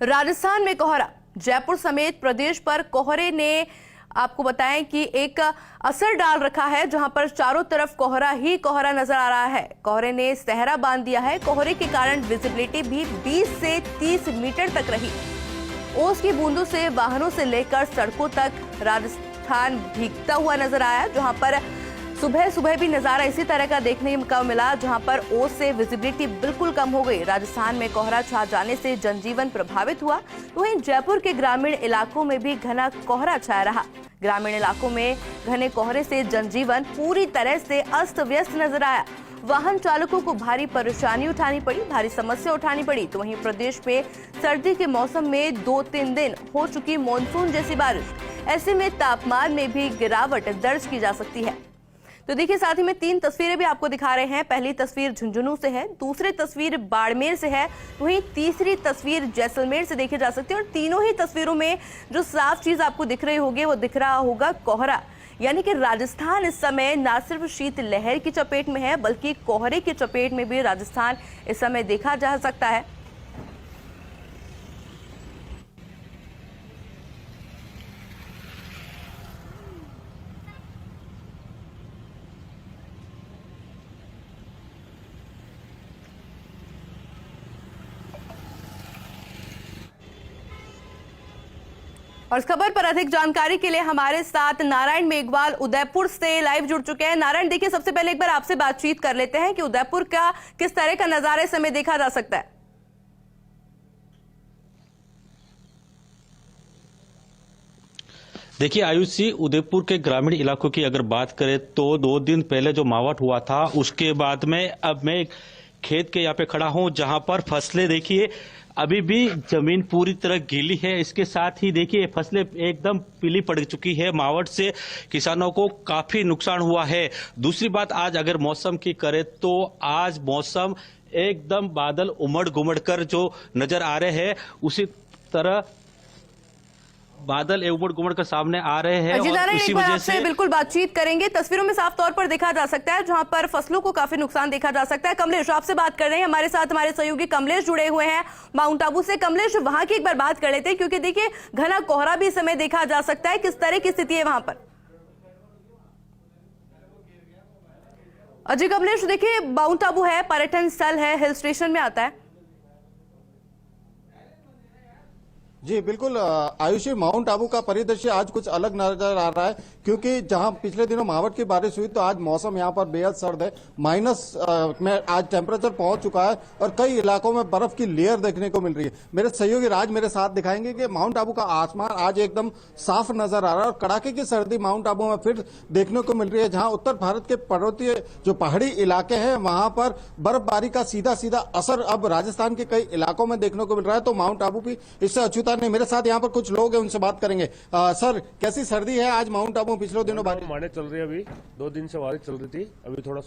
राजस्थान में कोहरा, जयपुर समेत प्रदेश पर कोहरे ने आपको बताएं कि एक असर डाल रखा है, जहां पर चारों तरफ कोहरा ही कोहरा नजर आ रहा है। कोहरे ने सहरा बांध दिया है। कोहरे के कारण विजिबिलिटी भी 20 से 30 मीटर तक रही। ओस की बूंदों से वाहनों से लेकर सड़कों तक राजस्थान भीगता हुआ नजर आया, जहां पर सुबह सुबह भी नजारा इसी तरह का देखने को मिला, जहां पर ओस से विजिबिलिटी बिल्कुल कम हो गई। राजस्थान में कोहरा छा जाने से जनजीवन प्रभावित हुआ। वहीं जयपुर के ग्रामीण इलाकों में भी घना कोहरा छाया रहा। ग्रामीण इलाकों में घने कोहरे से जनजीवन पूरी तरह से अस्त व्यस्त नजर आया। वाहन चालकों को भारी परेशानी उठानी पड़ी, भारी समस्या उठानी पड़ी। तो वहीं प्रदेश में सर्दी के मौसम में 2-3 दिन हो चुकी मानसून जैसी बारिश, ऐसे में तापमान में भी गिरावट दर्ज की जा सकती है। तो देखिए, साथ ही में 3 तस्वीरें भी आपको दिखा रहे हैं। पहली तस्वीर झुंझुनू से है, दूसरी तस्वीर बाड़मेर से है, वहीं तीसरी तस्वीर जैसलमेर से देखी जा सकती है। और तीनों ही तस्वीरों में जो साफ चीज आपको दिख रही होगी वो दिख रहा होगा कोहरा। यानी कि राजस्थान इस समय न सिर्फ शीत लहर की चपेट में है, बल्कि कोहरे की चपेट में भी राजस्थान इस समय देखा जा सकता है। और इस खबर पर अधिक जानकारी के लिए हमारे साथ नारायण मेघवाल उदयपुर से लाइव जुड़ चुके हैं। नारायण, देखिए, सबसे पहले एक बार आपसे बातचीत कर लेते हैं कि उदयपुर का किस तरह का नजारा इस समय देखा जा सकता है। देखिए आयुषी, उदयपुर के ग्रामीण इलाकों की अगर बात करें तो 2 दिन पहले जो मावठ हुआ था, उसके बाद में अब मैं खेत के यहाँ पे खड़ा हूँ, जहाँ पर फसलें देखिए अभी भी जमीन पूरी तरह गीली है। इसके साथ ही देखिए फसलें एकदम पीली पड़ चुकी है। मावठ से किसानों को काफी नुकसान हुआ है। दूसरी बात, आज अगर मौसम की करें तो आज मौसम एकदम बादल उमड़ घुमड़ कर जो नजर आ रहे हैं, उसी तरह बादल उमड़ घुमड़ कर सामने आ रहे हैं। और इसी वजह से बिल्कुल बातचीत करेंगे। तस्वीरों में साफ तौर पर देखा जा सकता है जहां पर फसलों को काफी नुकसान देखा जा सकता है। कमलेश, आपसे बात कर रहे हैं, हमारे साथ हमारे सहयोगी कमलेश जुड़े हुए हैं माउंट आबू से। कमलेश, वहां की एक बार बात कर लेते हैं, क्योंकि देखिए घना कोहरा भी इस समय देखा जा सकता है। किस तरह की स्थिति है वहां पर? अजय कमलेश, देखिए माउंट आबू है, पर्यटन स्थल है, हिल स्टेशन में आता है। जी बिल्कुल आयुषी, माउंट आबू का परिदृश्य आज कुछ अलग नजर आ रहा है, क्योंकि जहां पिछले दिनों मावठ की बारिश हुई तो आज मौसम यहां पर बेहद सर्द है। माइनस में आज टेम्परेचर पहुंच चुका है और कई इलाकों में बर्फ की लेयर देखने को मिल रही है। मेरे सहयोगी राज मेरे साथ दिखाएंगे कि माउंट आबू का आसमान आज एकदम साफ नजर आ रहा है और कड़ाके की सर्दी माउंट आबू में फिर देखने को मिल रही है, जहां उत्तर भारत के पर्वतीय जो पहाड़ी इलाके हैं वहां पर बर्फबारी का सीधा सीधा असर अब राजस्थान के कई इलाकों में देखने को मिल रहा है। तो माउंट आबू भी इससे अछूता नहीं। मेरे साथ यहाँ पर कुछ लोग हैं, उनसे बात करेंगे। सर, कैसी सर्दी है आज माउंट आबू? पिछले दिनों बारिश माने चल रही है, अभी 2 दिन से बारिश चल रही थी, अभी थोड़ा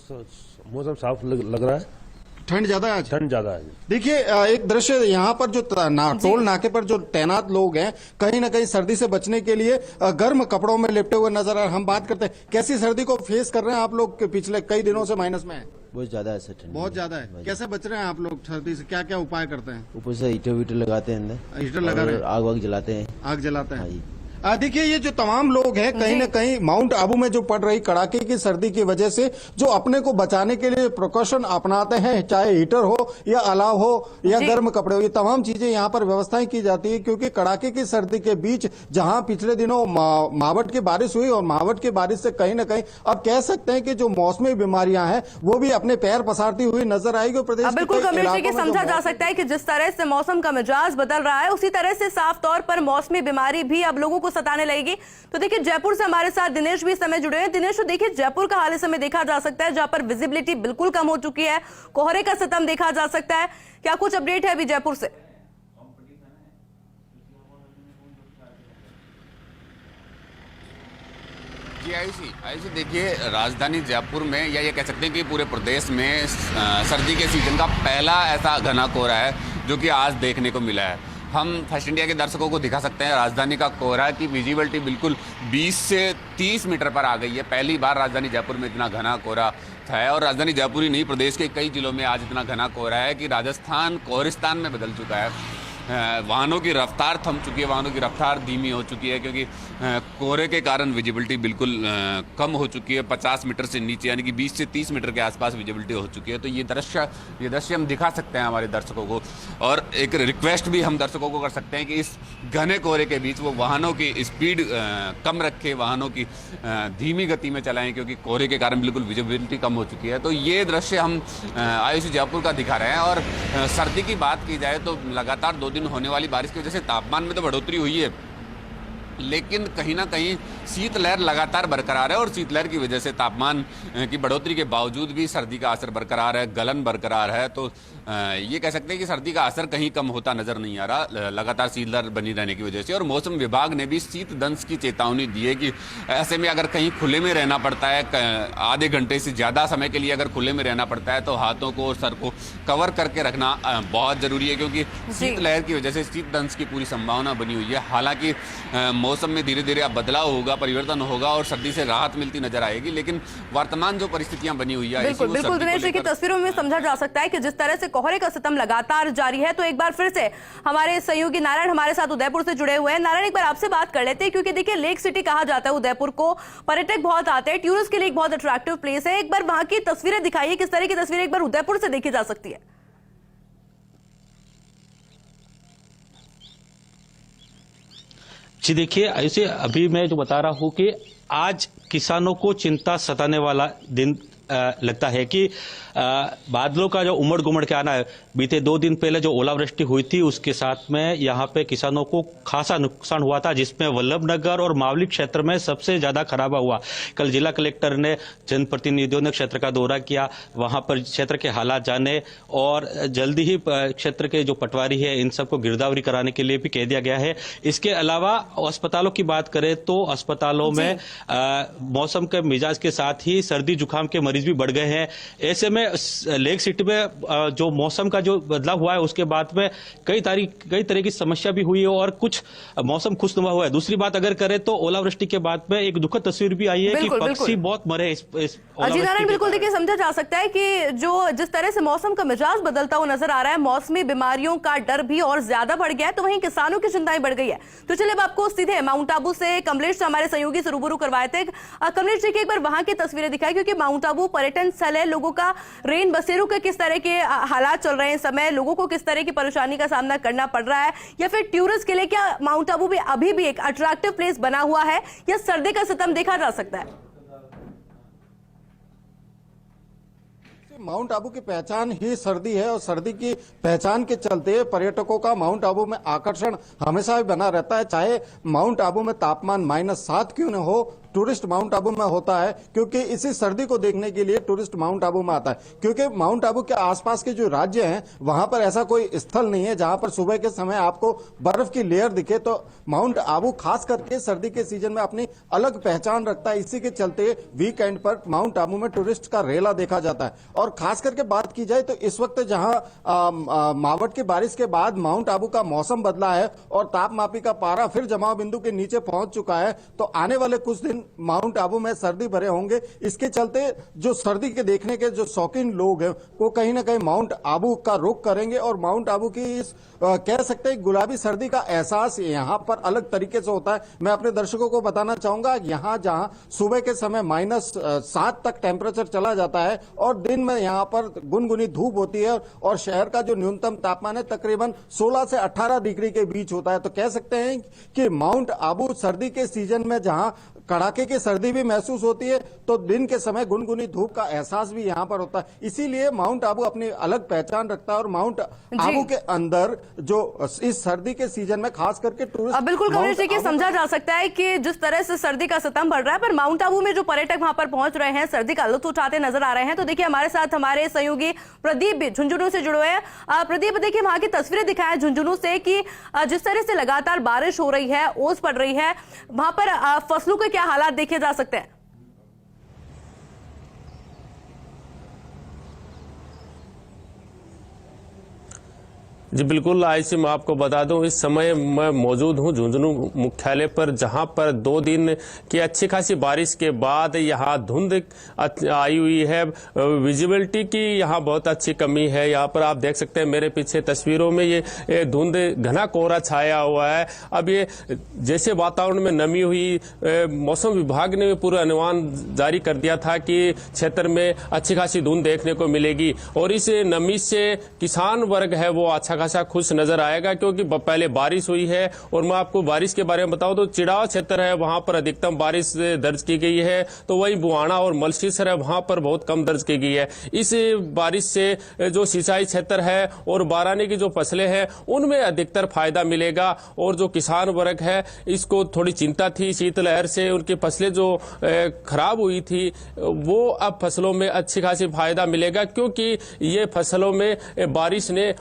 मौसम साफ लग रहा है। ठंड ज्यादा है आज? ठंड ज्यादा है। देखिए एक दृश्य यहाँ पर जो टोल नाके पर जो तैनात लोग हैं, कहीं ना कहीं सर्दी से बचने के लिए गर्म कपड़ों में लिपटे हुए नजर आ रहे हैं। हम बात करते हैं, कैसी सर्दी को फेस कर रहे हैं आप लोग? पिछले कई दिनों से माइनस में है। बहुत ज्यादा है सर, बहुत ज्यादा है। कैसे बच रहे हैं आप लोग सर्दी से? क्या क्या उपाय करते हैं? ऊपर से हीटर लगाते हैं, अंदर हीटर लगा रहे हैं, आग वाग जलाते हैं। आग जलाते हैं। देखिए ये जो तमाम लोग हैं, कहीं ना कहीं माउंट आबू में जो पड़ रही कड़ाके की सर्दी की वजह से जो अपने को बचाने के लिए प्रिकॉशन अपनाते हैं, चाहे हीटर हो या अलाव हो या गर्म कपड़े हो, ये तमाम चीजें यहाँ पर व्यवस्थाएं की जाती है। क्योंकि कड़ाके की सर्दी के बीच जहां पिछले दिनों मावठ की बारिश हुई और मावठ की बारिश से कहीं ना कहीं अब कह सकते हैं कि जो मौसमी बीमारियां हैं वो भी अपने पैर पसारती हुई नजर आएगी। प्रदेश बिल्कुल कमलेश जी, समझा जा सकता है कि जिस तरह से मौसम का मिजाज बदल रहा है, उसी तरह से साफ तौर पर मौसमी बीमारी भी अब लोगों को सताने लगेगी। तो देखिए जयपुर से हमारे साथ दिनेश भी इस समय जुड़े हैं। दिनेश, तो देखिए जयपुर का हाल इस समय देखा जा सकता है, जहां पर विजिबिलिटी बिल्कुल कम हो चुकी है, कोहरे का सितम देखा जा सकता है। क्या कुछ अपडेट है अभी जयपुर से? जी आयुषी, देखिए राजधानी जयपुर में या ये कह सकते हैं कि पूरे प्रदेश में सर्दी के सीजन का पहला ऐसा घना कोहरा है जो कि आज देखने को मिला है। हम फर्स्ट इंडिया के दर्शकों को दिखा सकते हैं राजधानी का कोहरा की विजिबिलिटी बिल्कुल 20 से 30 मीटर पर आ गई है। पहली बार राजधानी जयपुर में इतना घना कोहरा था और राजधानी जयपुर ही नहीं, प्रदेश के कई जिलों में आज इतना घना कोहरा है कि राजस्थान कोहरिस्तान में बदल चुका है। वाहनों की रफ्तार थम चुकी है, वाहनों की रफ्तार धीमी हो चुकी है, क्योंकि कोहरे के कारण विजिबिलिटी बिल्कुल कम हो चुकी है। 50 मीटर से नीचे यानी कि 20 से 30 मीटर के आसपास विजिबिलिटी हो चुकी है। तो ये दृश्य हम दिखा सकते हैं हमारे दर्शकों को, और एक रिक्वेस्ट भी हम दर्शकों को कर सकते हैं कि इस घने कोहरे के बीच वो वाहनों की स्पीड कम रखें, वाहनों की धीमी गति में चलाएं, क्योंकि कोहरे के कारण बिल्कुल विजिबिलिटी कम हो चुकी है। तो ये दृश्य हम आयुषी जयपुर का दिखा रहे हैं। और सर्दी की बात की जाए तो लगातार 2 दिन होने वाली बारिश की वजह से तापमान में तो बढ़ोतरी हुई है, लेकिन कहीं ना कहीं शीतलहर लगातार बरकरार है, और शीतलहर की वजह से तापमान की बढ़ोतरी के बावजूद भी सर्दी का असर बरकरार है, गलन बरकरार है। तो ये कह सकते हैं कि सर्दी का असर कहीं कम होता नजर नहीं आ रहा, लगातार शीतलहर बनी रहने की वजह से। और मौसम विभाग ने भी शीत दंश की चेतावनी दी है कि ऐसे में अगर कहीं खुले में रहना पड़ता है, आधे घंटे से ज़्यादा समय के लिए अगर खुले में रहना पड़ता है, तो हाथों को और सर को कवर करके रखना बहुत ज़रूरी है, क्योंकि शीतलहर की वजह से शीत दंश की पूरी संभावना बनी हुई है। हालांकि मौसम में धीरे धीरे अब बदलाव होगा, परिवर्तन होगा और सर्दी से राहत मिलती नजर आएगी, लेकिन वर्तमान जो परिस्थितियां बनी हुई है, बिल्कुल बिल्कुल दिनेश जी की तस्वीरों में समझा जा सकता है कि जिस तरह से कोहरे का सितम लगातार जारी है। तो एक बार फिर से हमारे सहयोगी नारायण हमारे साथ उदयपुर से जुड़े हुए हैं। नारायण, एक बार आपसे बात कर लेते हैं, क्योंकि देखिए लेक सिटी कहा जाता है उदयपुर को, पर्यटक बहुत आते हैं, टूरिस्ट के लिए एक बहुत अट्रैक्टिव प्लेस है। एक बार वहां की तस्वीरें दिखाइए, किस तरह की तस्वीरें एक बार उदयपुर से देखी जा सकती है। जी देखिए, ऐसे अभी मैं जो बता रहा हूं कि आज किसानों को चिंता सताने वाला दिन लगता है कि बादलों का जो उमड़ गुमड़ के आना है, बीते 2 दिन पहले जो ओलावृष्टि हुई थी उसके साथ में यहाँ पे किसानों को खासा नुकसान हुआ था, जिसमें वल्लभनगर और मावली क्षेत्र में सबसे ज्यादा खराबा हुआ। कल जिला कलेक्टर ने जनप्रतिनिधियों ने क्षेत्र का दौरा किया, वहां पर क्षेत्र के हालात जाने, और जल्दी ही क्षेत्र के जो पटवारी है इन सबको गिरदावरी कराने के लिए भी कह दिया गया है। इसके अलावा अस्पतालों की बात करें तो अस्पतालों में मौसम के मिजाज के साथ ही सर्दी जुकाम के मरीज भी बढ़ गए हैं। ऐसे में लेक सिटी में जो मौसम का जो बदलाव हुआ है उसके बाद में कई तरह की समस्या भी हुई है, और कुछ मौसम खुशनुमा हुआ है। दूसरी बात अगर करें तो ओलावृष्टि के बाद में एक दुखद तस्वीर भी आई है कि पक्षी बहुत मरे इस अजी नारायण, बिल्कुल देखिए समझा जा सकता है कि जो जिस तरह से मौसम का मिजाज बदलता हुआ नजर आ रहा है, मौसमी बीमारियों का डर भी और ज्यादा बढ़ गया है, तो वहीं किसानों की चिंताएं बढ़ गई है। तो चलिए अब आपको सीधे माउंट आबू से कमलेश हमारे सहयोगी से रूबरू करवाए थे। कमलेश जी की एक बार वहां की तस्वीरें दिखाई, क्योंकि माउंट आबू पर्यटन स्थल है, लोगों का रेन बसेरों के किस तरह के हालात चल रहे हैं, समय लोगों को किस तरह की परेशानी का सामना करना पड़ रहा है, या फिर टूरिस्ट के लिए क्या माउंट आबू भी अभी भी एक अट्रैक्टिव प्लेस बना हुआ है, या सर्दी का सितम देखा जा सकता है? माउंट आबू की पहचान ही सर्दी है, और सर्दी की पहचान के चलते पर्यटकों का माउंट आबू में आकर्षण हमेशा ही बना रहता है। चाहे माउंट आबू में तापमान -7 क्यों न हो, टूरिस्ट माउंट आबू में होता है, क्योंकि इसी सर्दी को देखने के लिए टूरिस्ट माउंट आबू में आता है। क्योंकि माउंट आबू के आसपास के जो राज्य हैं वहां पर ऐसा कोई स्थल नहीं है जहां पर सुबह के समय आपको बर्फ की लेयर दिखे। तो माउंट आबू खास करके सर्दी के सीजन में अपनी अलग पहचान रखता है। इसी के चलते वीकेंड पर माउंट आबू में टूरिस्ट का रेला देखा जाता है। और खास करके बात की जाए तो इस वक्त जहां मावठ की बारिश के बाद माउंट आबू का मौसम बदला है और तापमापी का पारा फिर जमाव बिंदु के नीचे पहुंच चुका है, तो आने वाले कुछ दिन माउंट आबू में सर्दी भरे होंगे। इसके चलते जो सर्दी के देखने के जो शौकीन लोग हैं वो कहीं ना कहीं माउंट आबू का रुख करेंगे, और माउंट आबू की इस कह सकते हैं गुलाबी सर्दी का एहसास यहाँ पर अलग तरीके से होता है। मैं अपने दर्शकों को बताना चाहूंगा, यहाँ जहां सुबह के समय -7 तक टेम्परेचर चला जाता है और दिन में यहाँ पर गुनगुनी धूप होती है, और शहर का जो न्यूनतम तापमान है तकरीबन 16 से 18 डिग्री के बीच होता है। तो कह सकते हैं कि माउंट आबू सर्दी के सीजन में जहां कड़ाके की सर्दी भी महसूस होती है, तो दिन के समय गुनगुनी धूप का एहसास भी यहाँ पर होता है। इसीलिए माउंट आबू अपनी अलग पहचान रखता है, और माउंट आबू के अंदर जो इस सर्दी के सीजन में खास करके टूरिस्ट बिल्कुल कमलेश जी, समझा जा सकता है कि जिस तरह से सर्दी का सितम बढ़ रहा है, पर माउंट आबू में जो पर्यटक वहां पर पहुंच रहे हैं सर्दी का लुत्फ उठाते नजर आ रहे हैं। तो देखिए हमारे साथ हमारे सहयोगी प्रदीप भी झुंझुनू से जुड़े हैं। प्रदीप, देखिए वहां की तस्वीरें दिखाएं झुंझुनू से कि जिस तरह से लगातार बारिश हो रही है, ओस पड़ रही है, वहां पर फसलों के क्या हालात देखे जा सकते हैं? जी बिल्कुल आयुषी, मैं आपको बता दूं इस समय मैं मौजूद हूं झुंझुनू मुख्यालय पर, जहां पर 2 दिन की अच्छी खासी बारिश के बाद यहां धुंध आई हुई है। विजिबिलिटी की यहां बहुत अच्छी कमी है। यहां पर आप देख सकते हैं मेरे पीछे तस्वीरों में ये धुंध, घना कोहरा छाया हुआ है। अब ये जैसे वातावरण में नमी हुई, मौसम विभाग ने पूरा अनुमान जारी कर दिया था कि क्षेत्र में अच्छी खासी धुंध देखने को मिलेगी और इस नमी से किसान वर्ग है वो अच्छा खासा खुश नजर आएगा, क्योंकि पहले बारिश हुई है। और मैं आपको बारिश के बारे में बताऊं तो चिड़ाव क्षेत्र है वहां पर अधिकतम बारिश दर्ज की गई है, तो वहीं बुआना और मलसीसर है वहां पर बहुत कम दर्ज की गई है। इस बारिश से जो सिंचाई क्षेत्र है और बारानी की जो फसलें हैं उनमें अधिकतर फायदा मिलेगा। और जो किसान वर्ग है इसको थोड़ी चिंता थी शीतलहर से, उनकी फसलें जो खराब हुई थी वो अब फसलों में अच्छी खासी फायदा मिलेगा, क्योंकि ये फसलों में बारिश ने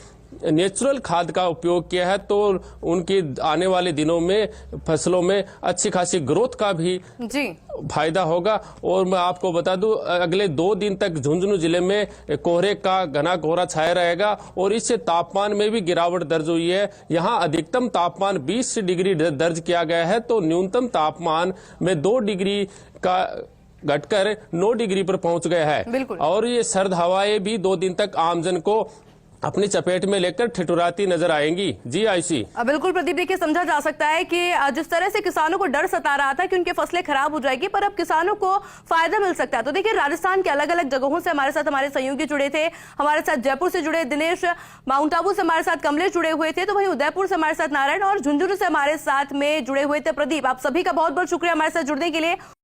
नेचुरल खाद का उपयोग किया है, तो उनकी आने वाले दिनों में फसलों में अच्छी खासी ग्रोथ का भी जी फायदा होगा। और मैं आपको बता दूं अगले 2 दिन तक झुंझुनू जिले में कोहरे का घना कोहरा छाया रहेगा और इससे तापमान में भी गिरावट दर्ज हुई है। यहां अधिकतम तापमान 20 डिग्री दर्ज किया गया है, तो न्यूनतम तापमान में 2 डिग्री का घटकर 9 डिग्री पर पहुंच गया है। और ये सर्द हवाएं भी 2 दिन तक आमजन को अपनी चपेट में लेकर ठिठुराती नजर आएंगी। जी आयुषी। बिल्कुल प्रदीप, देखिए समझा जा सकता है कि जिस तरह से किसानों को डर सता रहा था कि उनकी फसलें खराब हो जाएगी, पर अब किसानों को फायदा मिल सकता है। तो देखिए राजस्थान के अलग अलग जगहों से हमारे साथ हमारे सहयोगी जुड़े थे। हमारे साथ जयपुर से जुड़े दिनेश, माउंट आबू से हमारे साथ कमलेश जुड़े हुए थे, तो वहीं उदयपुर से हमारे साथ नारायण और झुंझुनू से हमारे साथ में जुड़े हुए थे प्रदीप। आप सभी का बहुत बहुत शुक्रिया हमारे साथ जुड़ने के लिए।